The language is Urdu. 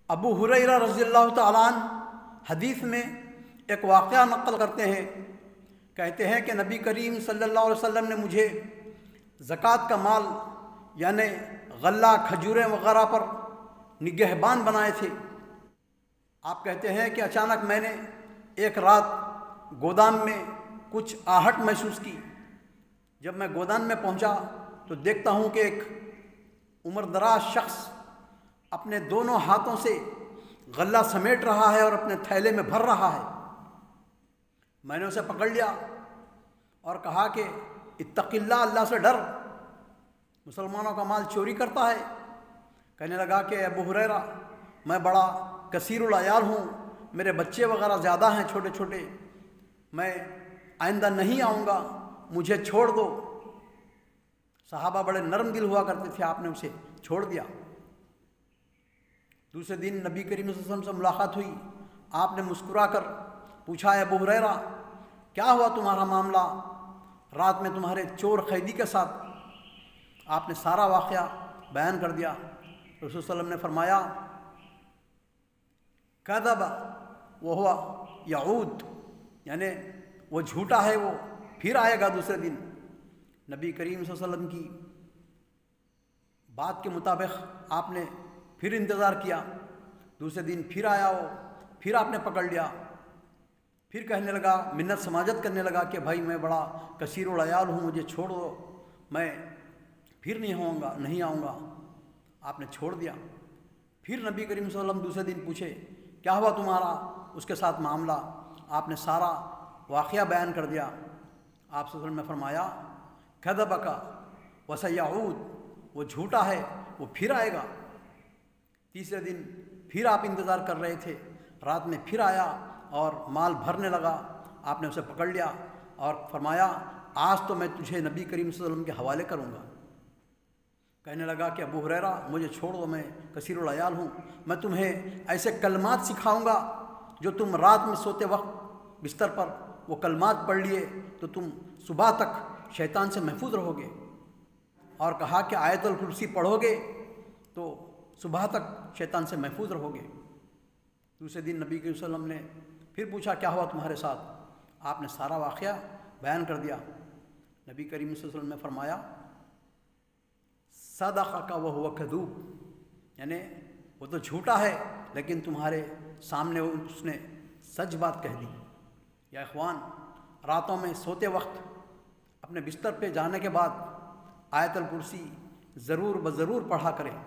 ابو ہریرہ رضی اللہ تعالیٰ عنہ حدیث میں ایک واقعہ نقل کرتے ہیں، کہتے ہیں کہ نبی کریم صلی اللہ علیہ وسلم نے مجھے زکوٰۃ کا مال یعنی غلہ، کھجوریں وغیرہ پر نگہبان بنائے تھے۔ آپ کہتے ہیں کہ اچانک میں نے ایک رات گودام میں کچھ آہٹ محسوس کی۔ جب میں گودام میں پہنچا تو دیکھتا ہوں کہ ایک عمر دراز شخص اپنے دونوں ہاتھوں سے غلہ سمیٹ رہا ہے اور اپنے تھیلے میں بھر رہا ہے۔ میں نے اسے پکڑ لیا اور کہا کہ اتق اللہ، اللہ سے ڈر، مسلمانوں کا مال چوری کرتا ہے۔ کہنے لگا کہ ابو ہریرہ، میں بڑا کثیر العیال ہوں، میرے بچے وغیرہ زیادہ ہیں چھوٹے چھوٹے، میں آئندہ نہیں آؤں گا، مجھے چھوڑ دو۔ صحابہ بڑے نرم دل ہوا کرتے تھے، آپ نے اسے چھوڑ دیا۔ دوسرے دن نبی کریم صلی اللہ علیہ وسلم سے ملاقات ہوئی۔ آپ نے مسکرا کر پوچھا، ابو ہریرہ کیا ہوا تمہارا معاملہ؟ رات میں تمہارے چور قیدی کے ساتھ۔ آپ نے سارا واقعہ بیان کر دیا۔ رسول صلی اللہ علیہ وسلم نے فرمایا، کذب وہو یعود، یعنی وہ جھوٹا ہے، وہ پھر آئے گا دوسرے دن۔ نبی کریم صلی اللہ علیہ وسلم کی بات کے مطابق آپ نے پھر انتظار کیا۔ دوسرے دن پھر آیا وہ، پھر آپ نے پکڑ لیا، پھر کہنے لگا، منت سماجت کرنے لگا کہ بھائی میں بڑا کثیر العیال ہوں، مجھے چھوڑ دو، میں پھر نہیں آؤں گا۔ آپ نے چھوڑ دیا۔ پھر نبی کریم صلی اللہ علیہ وسلم دوسرے دن پوچھے، کیا ہوا تمہارا اس کے ساتھ معاملہ؟ آپ نے سارا واقعہ بیان کر دیا۔ آپ صلی اللہ علیہ وسلم نے فرمایا، کذبک وسیعود، وہ جھوٹا ہے، وہ پھر آئے گا۔ تیسرے دن پھر آپ انتظار کر رہے تھے، رات میں پھر آیا اور مال بھرنے لگا۔ آپ نے اسے پکڑ لیا اور فرمایا، آج تو میں تجھے نبی کریم صلی اللہ علیہ وسلم کے حوالے کروں گا۔ کہنے لگا کہ ابو ہریرہ مجھے چھوڑ دو، میں کثیر العیال ہوں، میں تمہیں ایسے کلمات سکھاؤں گا جو تم رات میں سوتے وقت بستر پر وہ کلمات پڑھ لیے تو تم صبح تک شیطان سے محفوظ رہو گے۔ اور کہا کہ آیت الکرسی پڑھو گے تو صبح تک شیطان سے محفوظ رہو گے۔ دوسرے دن نبی کریم صلی اللہ علیہ وسلم نے پھر پوچھا، کیا ہوا تمہارے ساتھ؟ آپ نے سارا واقعہ بیان کر دیا۔ نبی کریم صلی اللہ علیہ وسلم نے فرمایا، صدقک وہو کذوب، یعنی وہ تو جھوٹا ہے لیکن تمہارے سامنے اس نے سچ بات کہہ دی۔ یا اخوان، راتوں میں سوتے وقت اپنے بستر پہ جانے کے بعد آیت الکرسی ضرور بضرور پڑھا کریں۔